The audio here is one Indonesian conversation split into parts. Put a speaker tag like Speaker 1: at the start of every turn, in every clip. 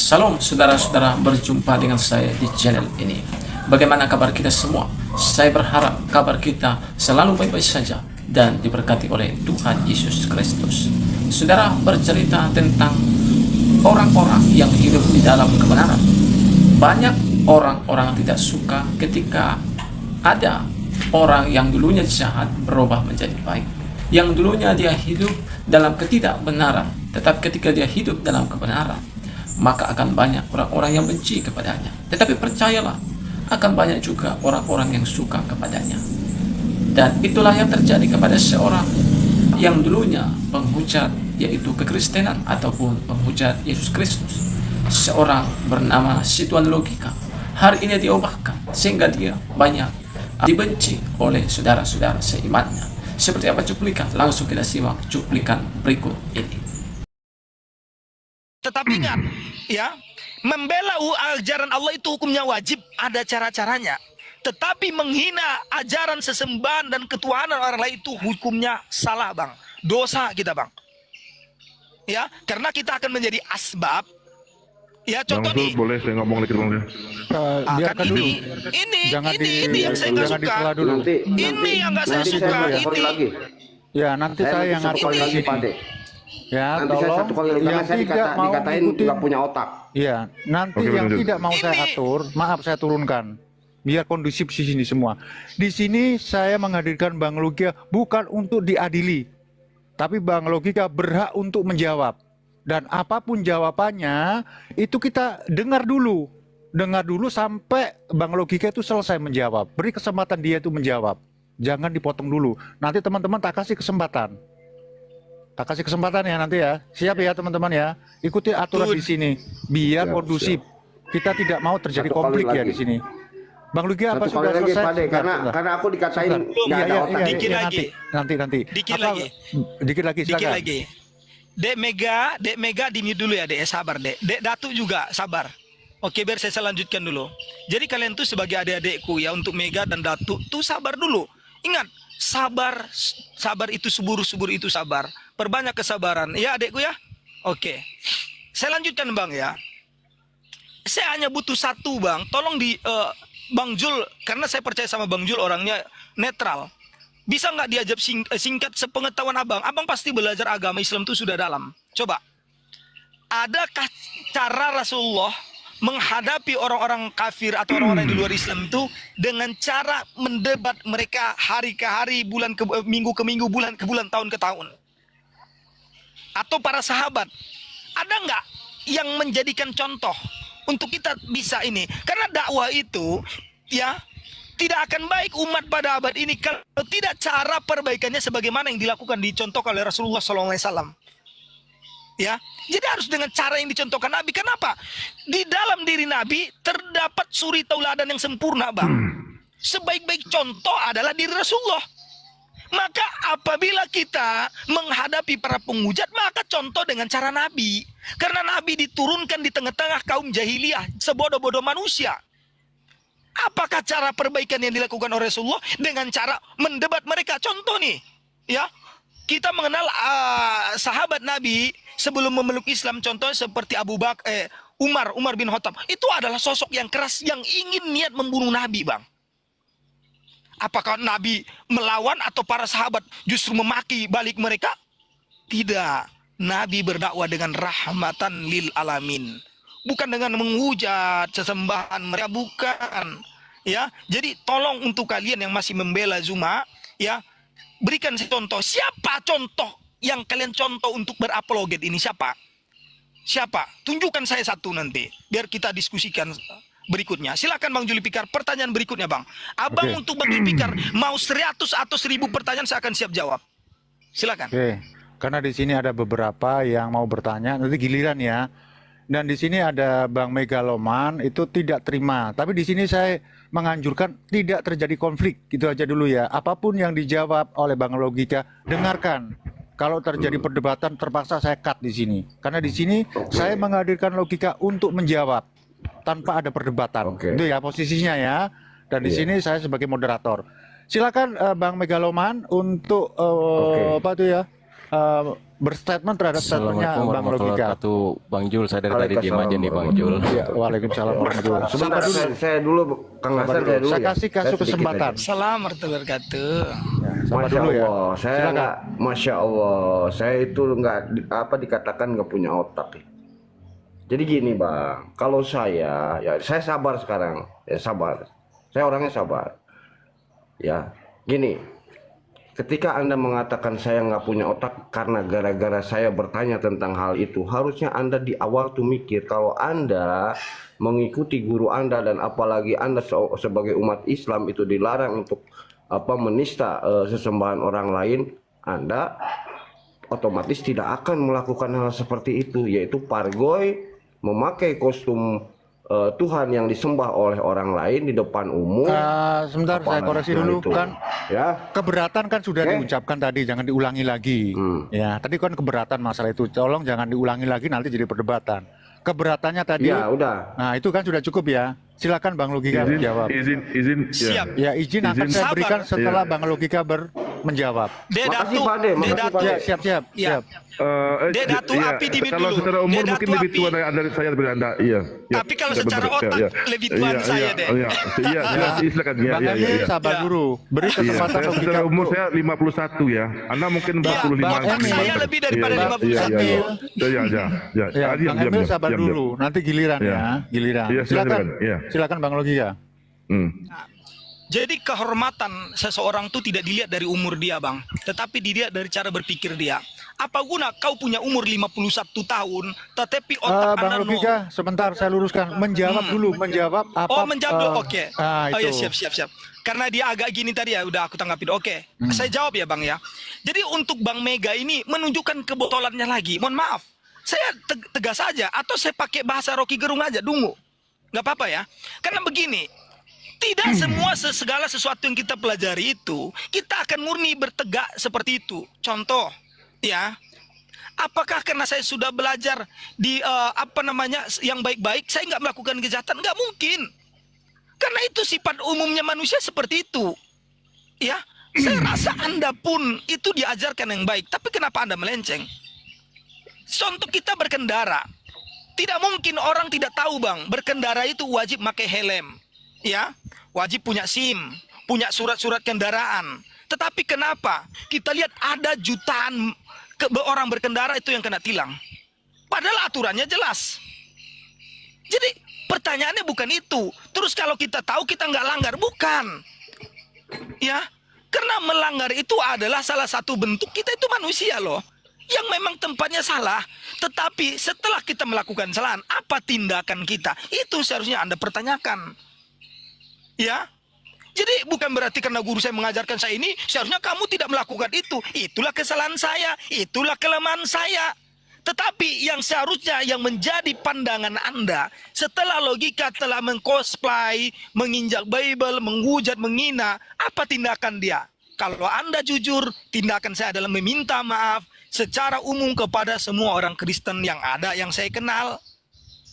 Speaker 1: Salam saudara-saudara, berjumpa dengan saya di channel ini. Bagaimana kabar kita semua? Saya berharap kabar kita selalu baik-baik saja dan diberkati oleh Tuhan Yesus Kristus. Saudara, bercerita tentang orang-orang yang hidup di dalam kebenaran. Banyak orang-orang tidak suka ketika ada orang yang dulunya jahat berubah menjadi baik. Yang dulunya dia hidup dalam ketidakbenaran, tetapi ketika dia hidup dalam kebenaran, maka akan banyak orang-orang yang benci kepadanya. Tetapi percayalah, akan banyak juga orang-orang yang suka kepadanya. Dan itulah yang terjadi kepada seorang yang dulunya penghujat, yaitu kekristenan ataupun penghujat Yesus Kristus. Seorang bernama Situan Logika. Hari ini diubahkan sehingga dia banyak dibenci oleh saudara-saudara seimannya. Seperti apa cuplikan? Langsung kita simak cuplikan berikut ini.
Speaker 2: Tetapi ingat, ya, membela ajaran Allah itu hukumnya wajib, ada cara-caranya. Tetapi menghina ajaran sesembahan dan ketuhanan orang lain itu hukumnya salah, Bang. Dosa kita, Bang. Ya, karena kita akan menjadi asbab. Ya, contoh nih.
Speaker 3: Boleh saya ngomong dikit, Bang?
Speaker 2: Biarkan dulu. Ini yang saya nggak suka. Ini yang nggak saya suka.
Speaker 4: Ya, nanti saya yang ngaruh lagi, Pak De. Ya,
Speaker 5: nanti saya satu kali karena saya dikatain nggak punya otak.
Speaker 4: Iya, nanti yang tidak mau saya atur, maaf saya turunkan. Biar kondusif di sini semua. Di sini saya menghadirkan Bang Logika bukan untuk diadili, tapi Bang Logika berhak untuk menjawab. Dan apapun jawabannya, itu kita dengar dulu. Dengar dulu sampai Bang Logika itu selesai menjawab. Beri kesempatan dia itu menjawab. Jangan dipotong dulu. Nanti teman-teman tak kasih kesempatan. Tak kasih kesempatan ya nanti ya. Siap ya teman-teman ya. Ikuti aturan di sini biar kondusif. Kita tidak mau terjadi konflik ya di sini. Bang Logika apa sudah selesai?
Speaker 5: Pade, karena aku dikatain nggak ada otak.
Speaker 2: Dikit lagi.
Speaker 4: Nanti. Dikit lagi. Silakan.
Speaker 2: Dek Mega di dulu ya, Dek. Sabar, Dek. Dek Datu juga sabar. Oke, biar saya lanjutkan dulu. Jadi kalian tuh sebagai adik-adikku ya, untuk Mega dan Datu tuh sabar dulu. Ingat, sabar itu subur itu sabar. Perbanyak kesabaran. Ya, adikku ya. Oke. Saya lanjutkan, Bang ya. Saya hanya butuh satu, Bang. Tolong Bang Jul, karena saya percaya sama Bang Jul orangnya netral. Bisa nggak diajak singkat sepengetahuan Abang? Abang pasti belajar agama Islam itu sudah dalam. Coba. Adakah cara Rasulullah menghadapi orang-orang kafir atau orang-orang di luar Islam itu dengan cara mendebat mereka hari ke hari, minggu ke minggu, bulan ke bulan, tahun ke tahun? Atau para sahabat, ada nggak yang menjadikan contoh untuk kita bisa ini? Karena dakwah itu ya tidak akan baik umat pada abad ini kalau tidak cara perbaikannya sebagaimana yang dilakukan, dicontohkan oleh Rasulullah SAW. Ya, jadi harus dengan cara yang dicontohkan Nabi. Kenapa? Di dalam diri Nabi terdapat suri tauladan yang sempurna, Bang. Sebaik-baik contoh adalah diri Rasulullah. Maka apabila kita menghadapi para penghujat, maka contoh dengan cara Nabi. Karena Nabi diturunkan di tengah-tengah kaum jahiliyah, sebodoh-bodoh manusia. Apakah cara perbaikan yang dilakukan oleh Rasulullah? Dengan cara mendebat mereka. Contoh nih, ya, kita mengenal sahabat Nabi sebelum memeluk Islam. Contoh seperti Umar bin Khattab. Itu adalah sosok yang keras yang ingin niat membunuh Nabi, Bang. Apakah Nabi melawan atau para sahabat justru memaki balik mereka? Tidak. Nabi berdakwah dengan rahmatan lil alamin. Bukan dengan menghujat sesembahan mereka, bukan. Ya, jadi tolong untuk kalian yang masih membela Zuma, ya, berikan contoh. Siapa contoh yang kalian contoh untuk berapologet ini? Siapa? Tunjukkan saya satu nanti, biar kita diskusikan berikutnya. Silakan Bang Juli Pikar, pertanyaan berikutnya, Bang. Abang untuk Bang Juli Pikar mau 100 atau 1000 pertanyaan saya akan siap jawab. Silakan.
Speaker 4: Oke. Karena di sini ada beberapa yang mau bertanya, nanti giliran ya. Dan di sini ada Bang Megaloman itu tidak terima. Tapi di sini saya menganjurkan tidak terjadi konflik. Itu aja dulu ya. Apapun yang dijawab oleh Bang Logika, dengarkan. Kalau terjadi perdebatan terpaksa saya cut di sini. Karena di sini saya menghadirkan Logika untuk menjawab tanpa ada perdebatan. Itu ya posisinya ya. Dan di sini saya sebagai moderator. Silakan Bang Megaloman untuk apa itu ya? berstatement terhadap statementnya
Speaker 3: Assalamualaikum
Speaker 4: Bang
Speaker 3: warahmatullahi
Speaker 4: Logika.
Speaker 3: wabarakatuh, Bang Jul. Saya dari tadi diem aja nih, Bang Jul.
Speaker 4: Ya, waalaikumsalam warahmatullahi wabarakatuh.
Speaker 5: Sebentar,
Speaker 4: Sabar dulu.
Speaker 5: saya dulu, Kang
Speaker 4: Sabar
Speaker 5: Hasan,
Speaker 4: dulu.
Speaker 5: saya dulu
Speaker 4: Saya
Speaker 5: ya.
Speaker 4: kasih
Speaker 5: Saya sedikit
Speaker 4: kesempatan.
Speaker 5: aja.
Speaker 2: Salam warahmatullahi wabarakatuh.
Speaker 4: Ya, sabar
Speaker 5: Masya
Speaker 4: dulu ya.
Speaker 5: Allah, saya
Speaker 4: Silakan.
Speaker 5: nggak, Masya Allah, saya itu nggak apa dikatakan nggak punya otak. Jadi gini Bang, kalau saya, ya saya sabar sekarang, ya sabar. Saya orangnya sabar. Ya, gini, ketika Anda mengatakan saya nggak punya otak karena gara-gara saya bertanya tentang hal itu, harusnya Anda di awal tuh mikir kalau Anda mengikuti guru Anda dan apalagi Anda sebagai umat Islam itu dilarang untuk menista sesembahan orang lain, Anda otomatis tidak akan melakukan hal seperti itu, yaitu pargoy, memakai kostum Tuhan yang disembah oleh orang lain di depan umum.
Speaker 4: Sebentar saya koreksi dulu
Speaker 5: itu.
Speaker 4: kan.
Speaker 5: Ya.
Speaker 4: Keberatan kan sudah diucapkan tadi, jangan diulangi lagi. Ya, tadi kan keberatan masalah itu. Tolong jangan diulangi lagi, nanti jadi perdebatan. Keberatannya tadi.
Speaker 5: Ya, udah.
Speaker 4: Nah, itu kan sudah cukup ya. Silakan Bang Logika menjawab.
Speaker 6: Izin.
Speaker 2: Siap.
Speaker 4: Ya, izin akan saya
Speaker 2: Sabar.
Speaker 4: berikan setelah
Speaker 6: Iya.
Speaker 4: Bang Logika menjawab.
Speaker 5: Makasih, Pak De, makasih, Pak
Speaker 4: Ya,
Speaker 5: De.
Speaker 4: siap.
Speaker 2: Ya. Dek Datu api dimit
Speaker 6: kalau
Speaker 2: dulu.
Speaker 6: secara umur
Speaker 2: Dek
Speaker 6: mungkin
Speaker 2: Datu
Speaker 6: lebih
Speaker 2: api.
Speaker 6: tua dari saya daripada Anda. Iya.
Speaker 2: Tapi kalau secara otak lebih tua dari saya, Dek.
Speaker 6: Iya, silakan.
Speaker 4: Bang Emil sabar
Speaker 6: Iya.
Speaker 4: dulu. Beri
Speaker 6: Iya,
Speaker 4: kesempatan
Speaker 6: saya
Speaker 4: Logika
Speaker 6: secara umur
Speaker 4: dulu.
Speaker 6: saya 51 ya. Anda mungkin
Speaker 2: Iya,
Speaker 6: 45.
Speaker 4: Bang Emil.
Speaker 2: saya lebih daripada
Speaker 6: Iya,
Speaker 2: 51.
Speaker 6: Iya.
Speaker 4: Ya, Bang Emil sabar
Speaker 6: diam.
Speaker 4: dulu. Nanti giliran
Speaker 6: Iya.
Speaker 4: ya, giliran.
Speaker 6: Iya, silakan. Iya.
Speaker 4: Silakan Bang Logika.
Speaker 2: Jadi kehormatan seseorang itu tidak dilihat dari umur dia, Bang, tetapi dilihat dari cara berpikir dia. Apa guna kau punya umur 51 tahun, tetapi otak
Speaker 4: Bang
Speaker 2: Anda
Speaker 4: Logika, sebentar saya luruskan. Menjawab dulu, menjawab apa?
Speaker 2: Oh, menjawab dulu. Oke.
Speaker 4: Ah,
Speaker 2: Oh ya,
Speaker 4: itu.
Speaker 2: siap. Karena dia agak gini tadi ya, udah aku tanggapin. Oke. Saya jawab ya, Bang ya. Jadi untuk Bang Mega ini menunjukkan kebotolannya lagi. Mohon maaf. Saya tegas saja atau saya pakai bahasa Rocky Gerung aja, dungu. Nggak apa-apa ya. Karena begini, tidak semua segala sesuatu yang kita pelajari itu kita akan murni bertegak seperti itu. Contoh, ya, apakah karena saya sudah belajar di yang baik-baik, saya nggak melakukan kejahatan? Nggak mungkin, karena itu sifat umumnya manusia seperti itu. Ya, saya rasa Anda pun itu diajarkan yang baik, tapi kenapa Anda melenceng? Contoh kita berkendara, tidak mungkin orang tidak tahu Bang, berkendara itu wajib pakai helm. Ya, wajib punya SIM, punya surat-surat kendaraan. Tetapi kenapa kita lihat ada jutaan orang berkendara itu yang kena tilang? Padahal aturannya jelas. Jadi pertanyaannya bukan itu. Terus kalau kita tahu kita nggak langgar, bukan. Ya, karena melanggar itu adalah salah satu bentuk kita itu manusia loh. Yang memang tempatnya salah, tetapi setelah kita melakukan kesalahan, apa tindakan kita? Itu seharusnya Anda pertanyakan. Ya, jadi bukan berarti karena guru saya mengajarkan saya ini, seharusnya kamu tidak melakukan itu. Itulah kesalahan saya, itulah kelemahan saya. Tetapi yang seharusnya yang menjadi pandangan Anda, setelah logika telah mengcosplay, menginjak Bible, menghujat, menghina, apa tindakan dia? Kalau Anda jujur, tindakan saya adalah meminta maaf secara umum kepada semua orang Kristen yang ada, yang saya kenal.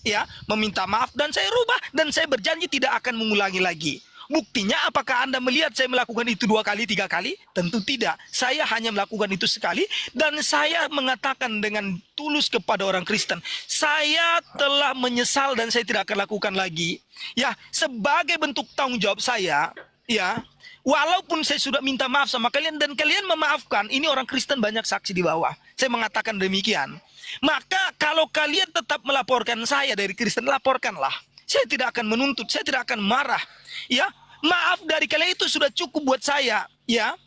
Speaker 2: Ya, meminta maaf dan saya rubah dan saya berjanji tidak akan mengulangi lagi. Buktinya apakah Anda melihat saya melakukan itu 2 kali, 3 kali? Tentu tidak. Saya hanya melakukan itu sekali dan saya mengatakan dengan tulus kepada orang Kristen, saya telah menyesal dan saya tidak akan lakukan lagi. Ya, sebagai bentuk tanggung jawab saya, ya, walaupun saya sudah minta maaf sama kalian dan kalian memaafkan, ini orang Kristen banyak saksi di bawah. Saya mengatakan demikian. Maka kalau kalian tetap melaporkan saya dari Kristen, laporkanlah. Saya tidak akan menuntut, saya tidak akan marah. Ya, maaf dari kalian itu sudah cukup buat saya. Ya,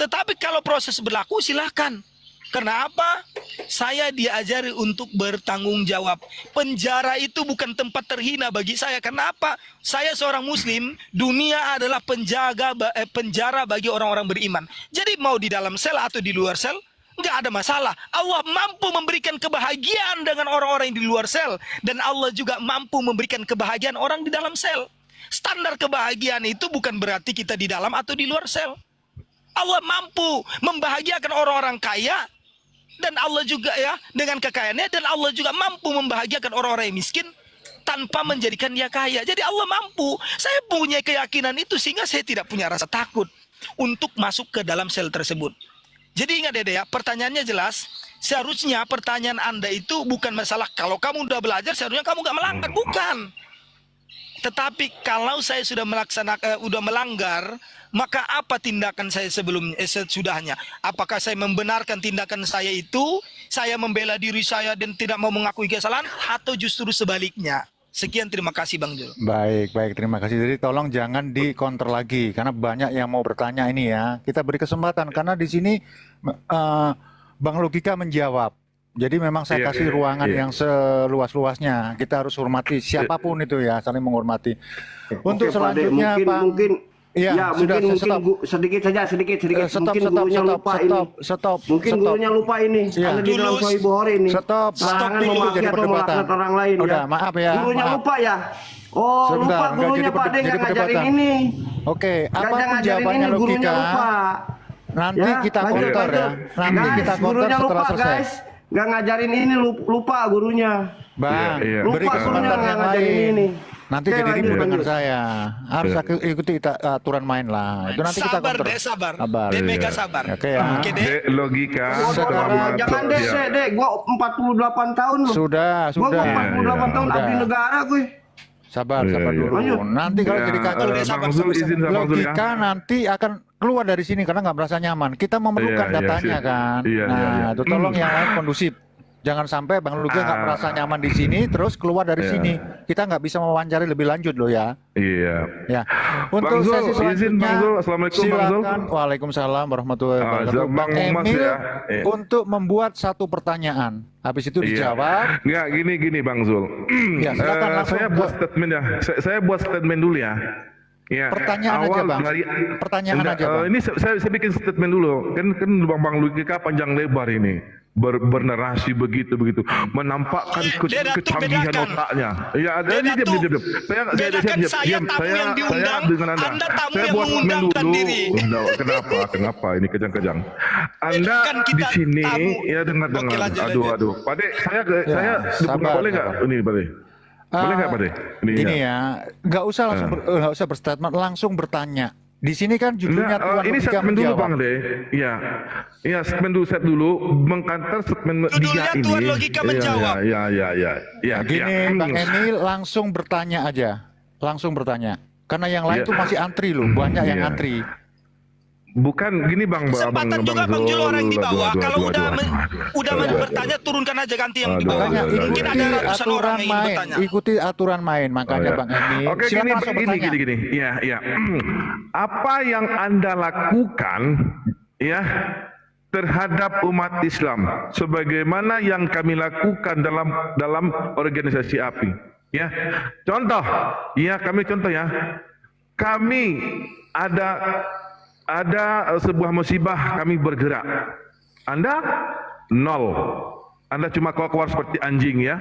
Speaker 2: tetapi kalau proses berlaku silahkan. Karena apa? Saya diajari untuk bertanggung jawab. Penjara itu bukan tempat terhina bagi saya. Kenapa? Saya seorang Muslim. Dunia adalah penjara bagi orang-orang beriman. Jadi mau di dalam sel atau di luar sel, nggak ada masalah. Allah mampu memberikan kebahagiaan dengan orang-orang yang di luar sel. Dan Allah juga mampu memberikan kebahagiaan orang di dalam sel. Standar kebahagiaan itu bukan berarti kita di dalam atau di luar sel. Allah mampu membahagiakan orang-orang kaya. Dan Allah juga ya, dengan kekayaannya. Dan Allah juga mampu membahagiakan orang-orang yang miskin tanpa menjadikan dia kaya. Jadi Allah mampu. Saya punya keyakinan itu sehingga saya tidak punya rasa takut untuk masuk ke dalam sel tersebut. Jadi ingat Dede ya, pertanyaannya jelas. Seharusnya pertanyaan Anda itu bukan masalah kalau kamu udah belajar seharusnya kamu nggak melanggar, bukan. Tetapi kalau saya sudah udah melanggar, maka apa tindakan saya sesudahnya? Apakah saya membenarkan tindakan saya itu, saya membela diri saya dan tidak mau mengakui kesalahan, atau justru sebaliknya? Sekian, terima kasih Bang Jul.
Speaker 4: Baik, terima kasih. Jadi tolong jangan dikonter lagi karena banyak yang mau bertanya ini ya. Kita beri kesempatan karena di sini Bang Logika menjawab. Jadi memang saya kasih ruangan yang seluas-luasnya. Kita harus hormati siapapun itu ya, saling menghormati. Untuk selanjutnya Pak,
Speaker 5: mungkin
Speaker 4: sudah
Speaker 5: sedikit saja.
Speaker 4: Stop,
Speaker 5: Mungkin gurunya lupa ini. Mungkin gurunya lupa ini. Ada di dalam Sahih Bukhari ini.
Speaker 4: Stop,
Speaker 5: Larangan
Speaker 4: jadi
Speaker 5: memaki atau
Speaker 4: perdebatan.
Speaker 5: melaknat orang lain.
Speaker 4: Udah, maaf ya.
Speaker 5: Gurunya
Speaker 4: Maaf.
Speaker 5: lupa ya. Oh,
Speaker 4: Sebentar,
Speaker 5: lupa
Speaker 4: nggak
Speaker 5: gurunya
Speaker 4: jadi
Speaker 5: Pak De nggak ngajarin
Speaker 4: perdebatan.
Speaker 5: ini.
Speaker 4: Oke,
Speaker 5: Nggak
Speaker 4: apapun
Speaker 5: ngajarin
Speaker 4: jawabannya
Speaker 5: ini, gurunya
Speaker 4: Logika,
Speaker 5: lupa.
Speaker 4: nanti
Speaker 5: Ya,
Speaker 4: kita
Speaker 5: lanjut,
Speaker 4: counter ya.
Speaker 5: lanjut.
Speaker 4: Nanti
Speaker 5: Guys,
Speaker 4: kita counter
Speaker 5: gurunya
Speaker 4: setelah
Speaker 5: lupa,
Speaker 4: selesai.
Speaker 5: guys. Nggak ngajarin ini, lupa gurunya.
Speaker 4: Bang,
Speaker 6: Iya.
Speaker 4: beri
Speaker 5: Lupa gurunya
Speaker 4: kesempatan
Speaker 5: nggak
Speaker 4: yang
Speaker 5: ngajarin
Speaker 4: lain.
Speaker 5: ini.
Speaker 4: Nanti
Speaker 5: Oke,
Speaker 4: jadi
Speaker 5: lanjut,
Speaker 4: ribut dengan
Speaker 5: lanjut.
Speaker 4: saya. Harus ikuti aturan main lah. Itu nanti kita
Speaker 2: Sabar
Speaker 4: counter.
Speaker 2: Dek, sabar.
Speaker 4: Sabar.
Speaker 2: Dek Mega sabar.
Speaker 4: Oke ya.
Speaker 2: Oke Dek.
Speaker 6: Dek, logika.
Speaker 5: Waduh, jangan deh, Dek. Gua 48 tahun loh.
Speaker 4: Sudah.
Speaker 5: Gua 48 tahun
Speaker 4: Udah.
Speaker 5: abdi negara gue.
Speaker 4: Sabar
Speaker 6: Iya, iya.
Speaker 4: dulu.
Speaker 5: Lanjut.
Speaker 4: Nanti kalau jadi kacau,
Speaker 6: Bang Zul izin sama Bang Zul ya.
Speaker 4: Logika nanti akan keluar dari sini karena nggak merasa nyaman. Kita memerlukan
Speaker 6: Iya, iya,
Speaker 4: datanya
Speaker 6: siap.
Speaker 4: kan.
Speaker 6: Iya,
Speaker 4: Nah,
Speaker 6: iya, iya.
Speaker 4: itu tolong yang lain kondusif. Jangan sampai Bang Logika nggak merasa nyaman di sini, terus keluar dari
Speaker 6: Iya.
Speaker 4: sini. Kita nggak bisa mewawancari lebih lanjut loh ya.
Speaker 6: Iya.
Speaker 4: Ya. Untuk
Speaker 6: Bang Zul,
Speaker 4: sesi
Speaker 6: izin
Speaker 4: selanjutnya,
Speaker 6: Bang Zul. Assalamualaikum Bang Zul.
Speaker 4: silakan. Waalaikumsalam warahmatullahi wabarakatuh.
Speaker 6: Bang Mas
Speaker 4: Emil
Speaker 6: ya. Iya.
Speaker 4: untuk membuat satu pertanyaan. Habis itu
Speaker 6: Iya.
Speaker 4: dijawab.
Speaker 6: Nggak, gini Bang Zul.
Speaker 4: Ya, silakan langsung
Speaker 6: Saya buat statement ya. Saya buat statement dulu ya. Ya.
Speaker 4: Pertanyaan aja, Bang. Pertanyaan
Speaker 6: Enggak,
Speaker 4: aja, Bang.
Speaker 6: Ini saya bikin statement dulu. Kan Bang Logika panjang lebar ini. Bernarasi begitu, menampakkan
Speaker 2: Dia Datuk
Speaker 6: kecanggihan
Speaker 2: bedakan.
Speaker 6: otaknya. Ya, ada
Speaker 2: Dia
Speaker 6: ini diam.
Speaker 2: Datuk.
Speaker 6: Saya
Speaker 2: Saya tamu yang diundang,
Speaker 6: dengan
Speaker 2: Anda tamu
Speaker 6: saya
Speaker 2: yang
Speaker 6: buat statement
Speaker 2: mengundangkan
Speaker 6: dulu.
Speaker 2: diri.
Speaker 6: Kenapa ini kejang-kejang? Anda
Speaker 2: Kan kita
Speaker 6: di sini
Speaker 2: tamu.
Speaker 6: ya dengar.
Speaker 2: Oke, lanjut.
Speaker 6: Aduh. Pak De, saya
Speaker 4: sabar,
Speaker 6: boleh nggak
Speaker 4: sabar.
Speaker 6: ini, Pak De? Boleh nggak, Pak De?
Speaker 4: Gini ya, nggak usah langsung nggak usah berstatement, langsung bertanya. Di sini kan judulnya Tuan
Speaker 6: ini
Speaker 4: Logika
Speaker 6: statement dulu
Speaker 4: menjawab.
Speaker 6: Bang De. Iya, set dulu mengkantar statement
Speaker 2: Judulnya
Speaker 6: dia ini.
Speaker 2: Tuan Logika menjawab.
Speaker 6: Iya.
Speaker 4: Gini, Bang Emil langsung bertanya aja, langsung bertanya. Karena yang lain
Speaker 6: Iya.
Speaker 4: tuh masih antri loh, banyak yang
Speaker 6: Iya.
Speaker 4: antri.
Speaker 6: Bukan gini Bang
Speaker 2: Kesempatan juga Bang Jul orang di bawah. Kalau udah bertanya turunkan aja ganti yang di bawah.
Speaker 4: Makanya
Speaker 2: Mungkin ada
Speaker 4: ikuti
Speaker 2: ratusan orang
Speaker 4: aturan
Speaker 2: yang ingin
Speaker 4: main,
Speaker 2: bertanya.
Speaker 4: ikuti aturan main. Makanya Bang Emil,
Speaker 6: Oke,
Speaker 4: silakan langsung bertanya.
Speaker 6: gini. Iya. Apa yang Anda lakukan ya terhadap umat Islam sebagaimana yang kami lakukan dalam organisasi API ya. Contoh, ya kami contoh ya. Kami ada sebuah musibah, kami bergerak. Anda nol. Anda cuma keluar seperti anjing ya.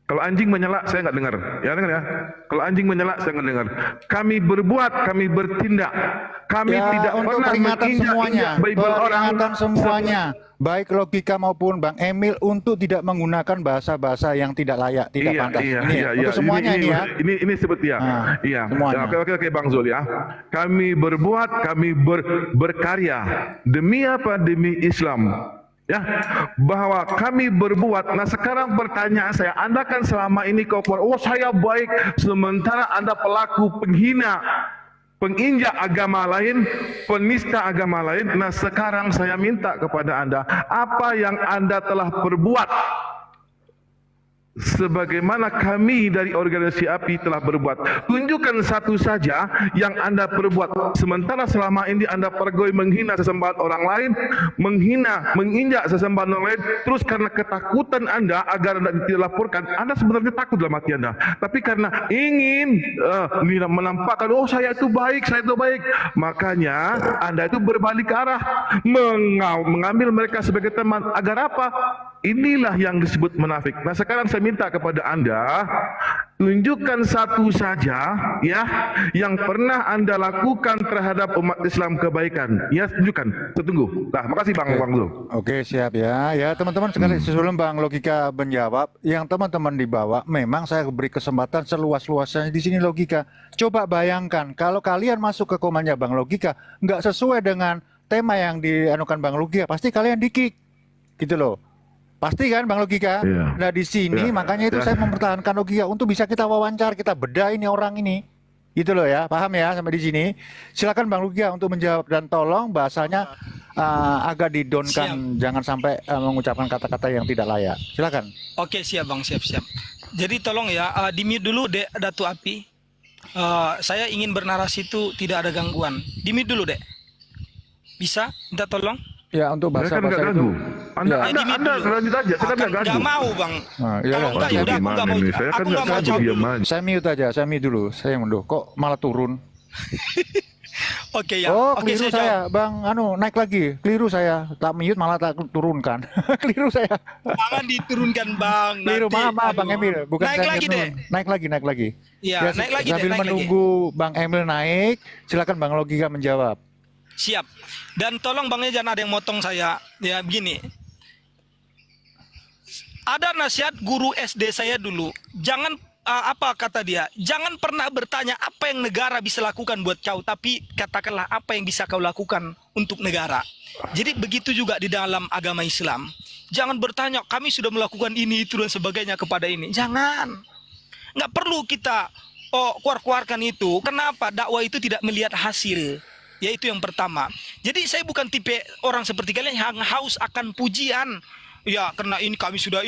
Speaker 6: Kalau anjing menyala, saya nggak dengar. Ya dengar ya. Kalau anjing menyala, saya nggak dengar. Kami berbuat, kami bertindak. Kami
Speaker 4: Ya,
Speaker 6: tidak
Speaker 4: untuk
Speaker 6: pernah
Speaker 4: peringatan semuanya,
Speaker 6: Bible orang.
Speaker 4: peringatan semuanya, baik Logika maupun Bang Emil untuk tidak menggunakan bahasa-bahasa yang tidak layak, tidak pantas. Ini ya, untuk semuanya ini ya.
Speaker 6: Ini seperti ya.
Speaker 4: Nah,
Speaker 6: Iya.
Speaker 4: semuanya.
Speaker 6: Oke Bang Zul ya. Kami berbuat, kami berkarya demi apa? Demi Islam. Ya, bahwa kami berbuat. Nah sekarang pertanyaan saya, Anda kan selama ini saya baik, sementara Anda pelaku penghina, penginjak agama lain, penista agama lain. Nah sekarang saya minta kepada Anda, apa yang Anda telah perbuat sebagaimana kami dari organisasi API telah berbuat. Tunjukkan satu saja yang Anda perbuat. Sementara selama ini Anda pergaulan menghina sesembahan orang lain, menginjak sesembahan orang lain, terus karena ketakutan Anda agar Anda dilaporkan, Anda sebenarnya takut dalam hati Anda. Tapi karena ingin menampakkan, saya itu baik, makanya Anda itu berbalik arah, mengambil mereka sebagai teman. Agar apa? Inilah yang disebut munafik. Nah sekarang saya minta kepada Anda, tunjukkan satu saja ya yang pernah Anda lakukan terhadap umat Islam kebaikan. Ya tunjukkan. Saya tunggu. Nah, makasih Bang Zul.
Speaker 4: Oke, siap ya. Ya teman-teman sekali, sebelum Bang Logika menjawab, yang teman-teman dibawa, memang saya beri kesempatan seluas-luasnya di sini Logika. Coba bayangkan kalau kalian masuk ke komannya Bang Logika, nggak sesuai dengan tema yang dianukan Bang Logika, pasti kalian di-kick. Gitu loh. Pasti kan Bang Logika?
Speaker 6: Iya.
Speaker 4: Nah di sini makanya itu saya mempertahankan Logika untuk bisa kita wawancara, kita bedah ini orang ini. Gitu loh ya, paham ya sampai di sini. Silakan Bang Logika untuk menjawab dan tolong bahasanya agak didonkan, jangan sampai mengucapkan kata-kata yang tidak layak. Silakan.
Speaker 2: Oke, siap Bang, siap. Jadi tolong ya, di-mute dulu Dek Datu Api. Saya ingin bernarasi itu tidak ada gangguan. Di-mute dulu Dek. Bisa? Minta tolong?
Speaker 4: Ya untuk
Speaker 6: Saya kan nggak
Speaker 4: bahasa-bahasa
Speaker 6: ganggu.
Speaker 4: itu.
Speaker 6: Anda
Speaker 4: Ya.
Speaker 6: Anda lanjut aja, saya kan nggak
Speaker 2: Nggak
Speaker 6: ganggu.
Speaker 2: mau Bang.
Speaker 4: Nah, iya,
Speaker 2: Kalau
Speaker 4: iya.
Speaker 2: enggak ya udah aku nggak mau.
Speaker 6: Gimana ini? Saya kan
Speaker 2: Aku nggak
Speaker 6: nggak
Speaker 2: mau
Speaker 6: ganggu,
Speaker 2: jawab.
Speaker 6: diam aja.
Speaker 4: Saya mute aja, saya mute dulu. Saya mundur. Kok malah turun?
Speaker 2: Oke ya.
Speaker 4: Oh,
Speaker 2: Oke,
Speaker 4: keliru
Speaker 2: saya jawab.
Speaker 4: saya, Bang. Naik lagi. Keliru saya. Tak mute malah tak turunkan. Keliru saya.
Speaker 2: Jangan diturunkan Bang.
Speaker 4: Keliru.
Speaker 2: Nanti,
Speaker 4: Maaf, Bang
Speaker 2: aduh.
Speaker 4: Emil. Bukan
Speaker 2: Naik
Speaker 4: saya
Speaker 2: lagi
Speaker 4: mute
Speaker 2: Dek.
Speaker 4: turun. Naik lagi.
Speaker 2: Iya,
Speaker 4: Ya,
Speaker 2: naik lagi Dek.
Speaker 4: sambil
Speaker 2: Naik lagi.
Speaker 4: menunggu Bang Emil naik, silakan Bang Logika menjawab.
Speaker 2: Siap. Dan tolong Bangnya jangan ada yang motong saya. Ya begini. Ada nasihat guru SD saya dulu. Jangan apa kata dia? Jangan pernah bertanya apa yang negara bisa lakukan buat kau, tapi katakanlah apa yang bisa kau lakukan untuk negara. Jadi begitu juga di dalam agama Islam. Jangan bertanya kami sudah melakukan ini itu dan sebagainya kepada ini. Jangan. Nggak perlu kita keluar-keluarkan itu. Kenapa? Dakwah itu tidak melihat hasil. Yaitu yang pertama. Jadi saya bukan tipe orang seperti kalian yang haus akan pujian. Ya karena ini kami sudah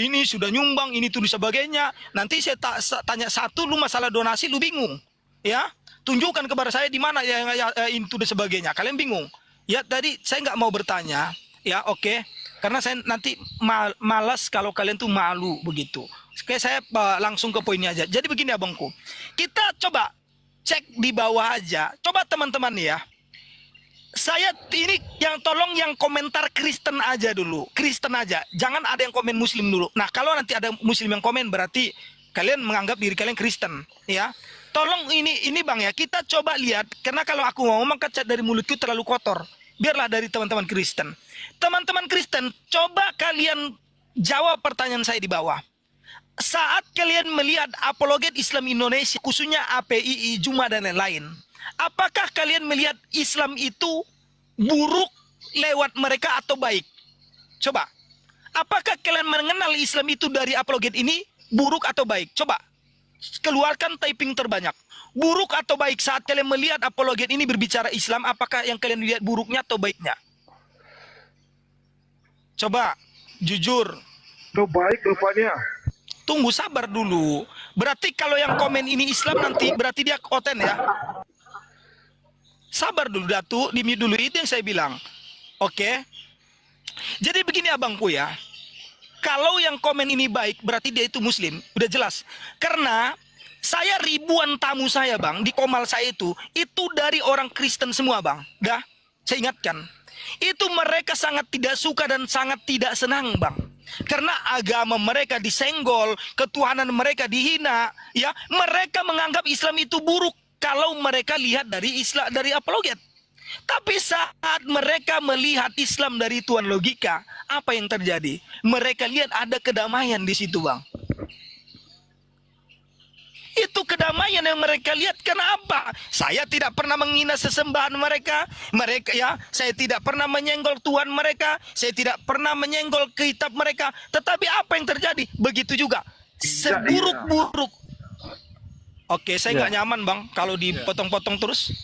Speaker 2: nyumbang ini itu dan sebagainya. Nanti saya tanya satu, lu masalah donasi lu bingung. Ya, tunjukkan kepada saya di mana ya itu dan sebagainya. Kalian bingung. Ya tadi saya nggak mau bertanya. Ya oke. Karena saya nanti malas kalau kalian tuh malu begitu. Oke, saya langsung ke poinnya aja. Jadi begini abangku. Kita coba cek di bawah aja. Coba teman-teman ya. Saya ini tolong yang komentar Kristen aja dulu. Kristen aja. Jangan ada yang komen Muslim dulu. Nah, kalau nanti ada Muslim yang komen berarti kalian menganggap diri kalian Kristen, ya. Tolong ini Bang ya, kita coba lihat karena kalau aku ngomong kacat dari mulutku terlalu kotor. Biarlah dari teman-teman Kristen. Teman-teman Kristen, coba kalian jawab pertanyaan saya di bawah. Saat kalian melihat apologet Islam Indonesia, khususnya APII, Juma dan lain-lain, apakah kalian melihat Islam itu buruk lewat mereka atau baik? Coba. Apakah kalian mengenal Islam itu dari apologet ini buruk atau baik? Coba. Keluarkan typing terbanyak. Buruk atau baik saat kalian melihat apologet ini berbicara Islam, apakah yang kalian lihat buruknya atau baiknya? Coba. Jujur.
Speaker 6: Itu baik rupanya.
Speaker 2: Tunggu sabar dulu. Berarti kalau yang komen ini Islam nanti berarti dia konten ya. Sabar dulu Datu, di-mute dulu itu yang saya bilang. Oke. Jadi begini abangku ya. Kalau yang komen ini baik berarti dia itu Muslim. Udah jelas. Karena saya ribuan tamu saya Bang di Komal saya itu dari orang Kristen semua Bang. Dah, saya ingatkan. Itu mereka sangat tidak suka dan sangat tidak senang Bang. Karena agama mereka disenggol, ketuhanan mereka dihina, ya. Mereka menganggap Islam itu buruk kalau mereka lihat dari Islam dari apologet. Tapi saat mereka melihat Islam dari Tuhan Logika, apa yang terjadi? Mereka lihat ada kedamaian di situ, Bang. Itu kedamaian yang mereka lihat. Kenapa? Saya tidak pernah menghina sesembahan mereka. Mereka ya, saya tidak pernah menyenggol Tuhan mereka. Saya tidak pernah menyenggol kitab mereka. Tetapi apa yang terjadi? Begitu juga. Seburuk-buruk. Oke, saya nggak nyaman Bang kalau dipotong-potong terus.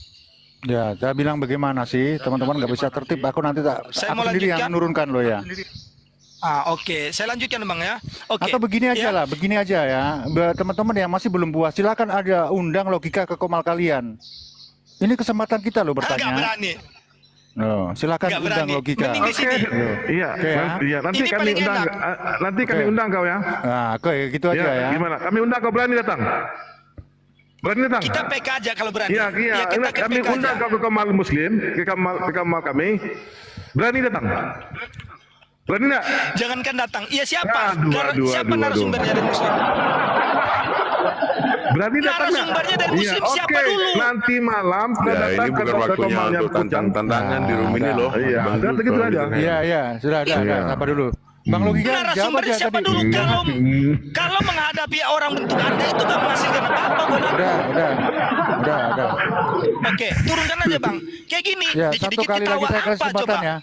Speaker 4: Ya, saya bilang bagaimana sih, teman-teman nggak bisa tertib. Aku nanti
Speaker 2: Saya
Speaker 4: aku
Speaker 2: mau
Speaker 4: sendiri yang
Speaker 2: lanjutkan.
Speaker 4: menurunkan lo ya.
Speaker 2: Oke, saya lanjutkan Bang ya. Oke.
Speaker 4: Atau begini aja lah, begini aja ya. Teman-teman yang masih belum puas, silakan ada undang Logika ke Komal kalian. Ini kesempatan kita loh
Speaker 2: Nggak
Speaker 4: bertanya.
Speaker 2: berani.
Speaker 4: Oh, silakan
Speaker 2: Nggak
Speaker 4: undang
Speaker 2: berani.
Speaker 4: Logika.
Speaker 2: Mending di sini.
Speaker 6: Iya,
Speaker 4: Oke, ya.
Speaker 6: iya. Nanti
Speaker 2: Ini
Speaker 6: kami
Speaker 2: paling
Speaker 6: undang,
Speaker 2: enak.
Speaker 6: nanti kami
Speaker 4: Oke.
Speaker 6: undang kau ya.
Speaker 4: Nah, oke, gitu aja ya.
Speaker 6: Gimana? Kami undang kau berani datang? Berani datang?
Speaker 2: Kita PK aja kalau berani.
Speaker 6: Iya, iya.
Speaker 2: Ya, kita ke
Speaker 6: Kami
Speaker 2: PK
Speaker 6: undang
Speaker 2: aja.
Speaker 6: kau ke Kamal Muslim, ke Kamal kami. Berani datang? Berani enggak?
Speaker 2: Jangankan datang. Iya siapa? Siapa
Speaker 6: Aduh.
Speaker 2: narasumbernya dari Muslim?
Speaker 6: Berani datang nggak?
Speaker 2: Narasumbernya dari Muslim
Speaker 6: Iya,
Speaker 2: siapa
Speaker 6: oke.
Speaker 2: dulu?
Speaker 6: Nanti malam kita
Speaker 3: Ya,
Speaker 6: datang
Speaker 3: ini bukan waktunya
Speaker 6: Kamalnya
Speaker 3: untuk
Speaker 6: Pucang.
Speaker 3: tantang-tantangan di room ini
Speaker 4: Nah,
Speaker 3: loh.
Speaker 6: iya,
Speaker 3: Bang
Speaker 6: udah
Speaker 3: Jul,
Speaker 6: begitu
Speaker 3: kalau
Speaker 6: aja.
Speaker 3: gitu kan.
Speaker 4: Iya, sudah ada,
Speaker 6: Iya.
Speaker 4: sabar dulu. Bang Logika jawab
Speaker 2: Narasumbernya
Speaker 4: aja
Speaker 2: siapa
Speaker 4: tadi.
Speaker 2: dulu? Kalau menghadapi orang bentuk Anda itu gak menghasilkan apa-apa buat Anda.
Speaker 4: Udah.
Speaker 2: Oke, turunkan aja bang. Kayak gini.
Speaker 4: Ya,
Speaker 2: dikit-dikit
Speaker 4: satu kali lagi
Speaker 2: ketawa
Speaker 4: saya kasih
Speaker 2: apa
Speaker 4: kesempatan
Speaker 2: coba?
Speaker 4: ya.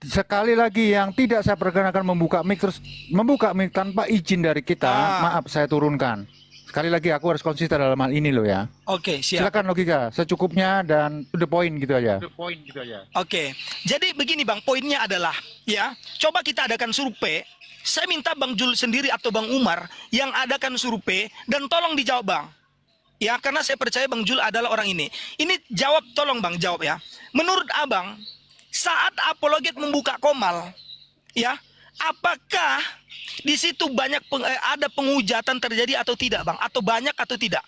Speaker 4: Sekali lagi yang tidak saya perkenankan membuka mic tanpa izin dari kita, maaf saya turunkan. Sekali lagi aku harus konsisten dalam hal ini loh ya.
Speaker 2: Oke, siap.
Speaker 4: Silakan logika secukupnya dan to the point gitu aja.
Speaker 2: Oke, jadi begini bang, poinnya adalah ya, coba kita adakan survei. Saya minta Bang Jul sendiri atau Bang Umar yang adakan survei dan tolong dijawab bang. Ya, karena saya percaya Bang Jul adalah orang ini. Ini jawab, tolong bang jawab ya. Menurut abang, saat apologet membuka komal, ya, apakah di situ ada penghujatan terjadi atau tidak bang? Atau banyak atau tidak?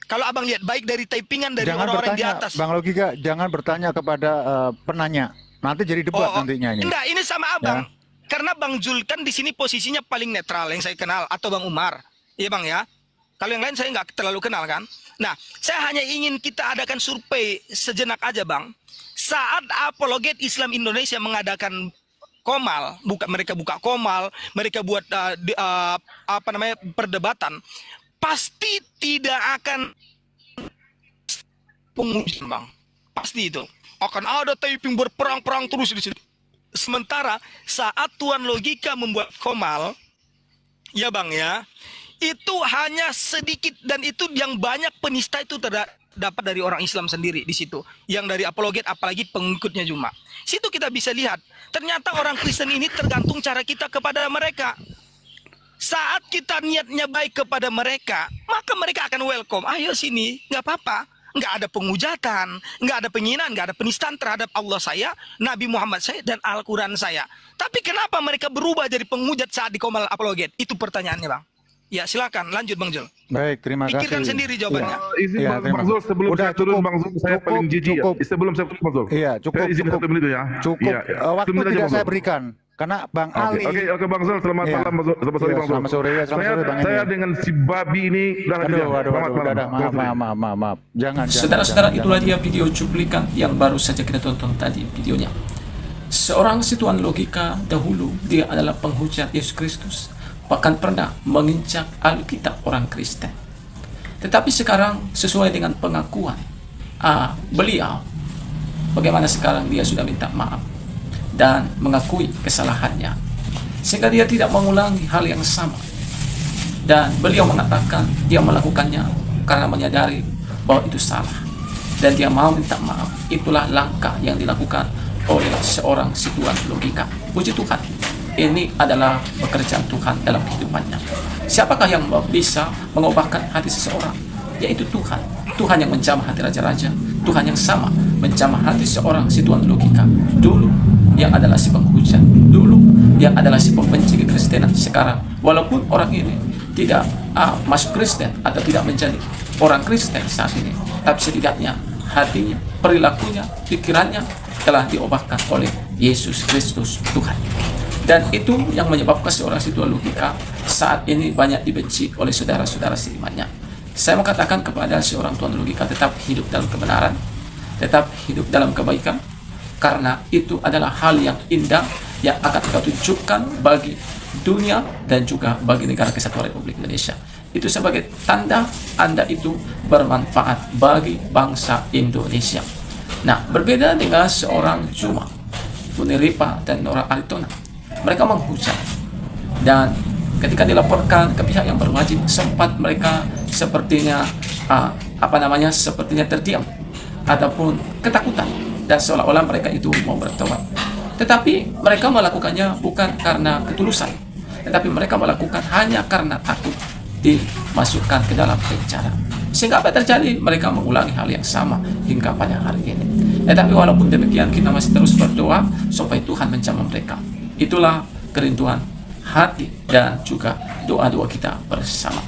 Speaker 2: Kalau abang lihat baik dari typingan dari orang-orang di atas.
Speaker 4: Bang Logika, jangan bertanya kepada penanya. Nanti jadi debat nantinya ini.
Speaker 2: Enggak, ini sama abang. Ya. Karena Bang Jul kan di sini posisinya paling netral yang saya kenal, atau Bang Umar. Iya bang ya. Kalau yang lain saya nggak terlalu kenal kan. Nah, saya hanya ingin kita adakan survei sejenak aja bang. Saat apologet Islam Indonesia mengadakan komal, mereka buka komal, mereka buat perdebatan, pasti tidak akan pengujian bang, pasti itu akan ada typing berperang-perang terus di situ. Sementara saat Tuan Logika membuat komal, ya bang ya, itu hanya sedikit dan itu yang banyak penista itu dapat dari orang Islam sendiri di situ, yang dari apologet apalagi pengikutnya Juma. Situ kita bisa lihat ternyata orang Kristen ini tergantung cara kita kepada mereka. Saat kita niatnya baik kepada mereka, maka mereka akan welcome. Ayo sini, nggak apa-apa. Nggak ada penghujatan, nggak ada penghinaan, nggak ada penistaan terhadap Allah saya, Nabi Muhammad saya, dan Al-Quran saya. Tapi kenapa mereka berubah jadi penghujat saat di komal apologet? Itu pertanyaannya bang. Ya silakan, lanjut Bang Jul.
Speaker 4: Baik, terima kasih.
Speaker 2: Pikirkan sendiri jawabannya.
Speaker 6: Izin Bang Zul sebelum saya turun Bang Zul, saya paling jijik ya. Sebelum saya turun Bang Zul.
Speaker 4: Iya, cukup.
Speaker 6: Izin 1 menit ya.
Speaker 4: Cukup. Waktu tidak saya berikan. Karena Bang Ali.
Speaker 6: Oke Bang Zul, selamat malam Bang Zul. Selamat sore Bang Zul.
Speaker 4: Selamat sore ya, selamat sore Bang.
Speaker 6: Saya dengan si babi ini
Speaker 4: maaf. Jangan.
Speaker 1: Saudara-saudara, itulah dia video cuplikan yang baru saja kita tonton tadi videonya. Seorang si Tuan Logika dahulu dia adalah penghujat Yesus Kristus, bahkan pernah menginjak Alkitab orang Kristen. Tetapi sekarang sesuai dengan pengakuan beliau, bagaimana sekarang dia sudah minta maaf dan mengakui kesalahannya, sehingga dia tidak mengulangi hal yang sama. Dan beliau mengatakan dia melakukannya karena menyadari bahwa itu salah dan dia mau minta maaf. Itulah langkah yang dilakukan oleh seorang si Tuan Logika. Puji Tuhan, ini adalah pekerjaan Tuhan dalam kehidupannya. Siapakah yang bisa mengubahkan hati seseorang? Yaitu Tuhan. Tuhan yang menjamah hati raja-raja, Tuhan yang sama menjamah hati seorang si Tuan Logika. Dulu yang adalah si penghujat, dulu yang adalah si pembenci kekristenan. Sekarang walaupun orang ini tidak masuk Kristen atau tidak menjadi orang Kristen saat ini, tapi setidaknya hatinya, perilakunya, pikirannya telah diubahkan oleh Yesus Kristus Tuhan. Dan itu yang menyebabkan seorang si Tuan Logika saat ini banyak dibenci oleh saudara-saudara seimannya. Saya mau katakan kepada seorang Tuan Logika, tetap hidup dalam kebenaran, tetap hidup dalam kebaikan, karena itu adalah hal yang indah yang akan kita tunjukkan bagi dunia dan juga bagi negara kesatuan Republik Indonesia. Itu sebagai tanda Anda itu bermanfaat bagi bangsa Indonesia. Nah, berbeda dengan seorang Juma, Puniripa, dan Nora Aritona. Mereka menghujat. Dan ketika dilaporkan ke pihak yang berwajib, sempat mereka sepertinya sepertinya terdiam ataupun ketakutan, dan seolah-olah mereka itu mau bertobat. Tetapi mereka melakukannya bukan karena ketulusan, tetapi mereka melakukan hanya karena takut dimasukkan ke dalam penjara. Sehingga apa terjadi? Mereka mengulangi hal yang sama hingga pada hari ini. Tetapi walaupun demikian, kita masih terus berdoa supaya Tuhan menjamah mereka. Itulah kerinduan hati dan juga doa-doa kita bersama.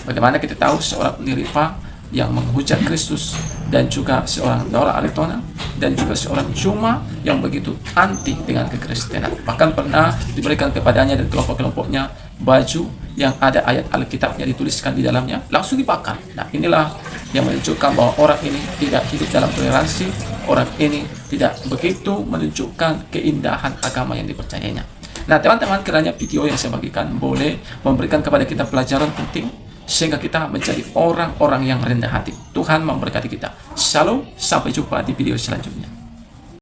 Speaker 1: Bagaimana kita tahu seorang Puniripa yang menghujat Kristus, dan juga seorang Nora Aritona, dan juga seorang Juma yang begitu anti dengan kekristenan. Bahkan pernah diberikan kepadanya dan kelompok-kelompoknya baju yang ada ayat Alkitabnya dituliskan di dalamnya, langsung dibakar. Nah, inilah yang menunjukkan bahwa orang ini tidak hidup dalam toleransi, orang ini tidak begitu menunjukkan keindahan agama yang dipercayainya. Nah, teman-teman, kiranya video yang saya bagikan boleh memberikan kepada kita pelajaran penting sehingga kita menjadi orang-orang yang rendah hati. Tuhan memberkati kita. Shalom, sampai jumpa di video selanjutnya.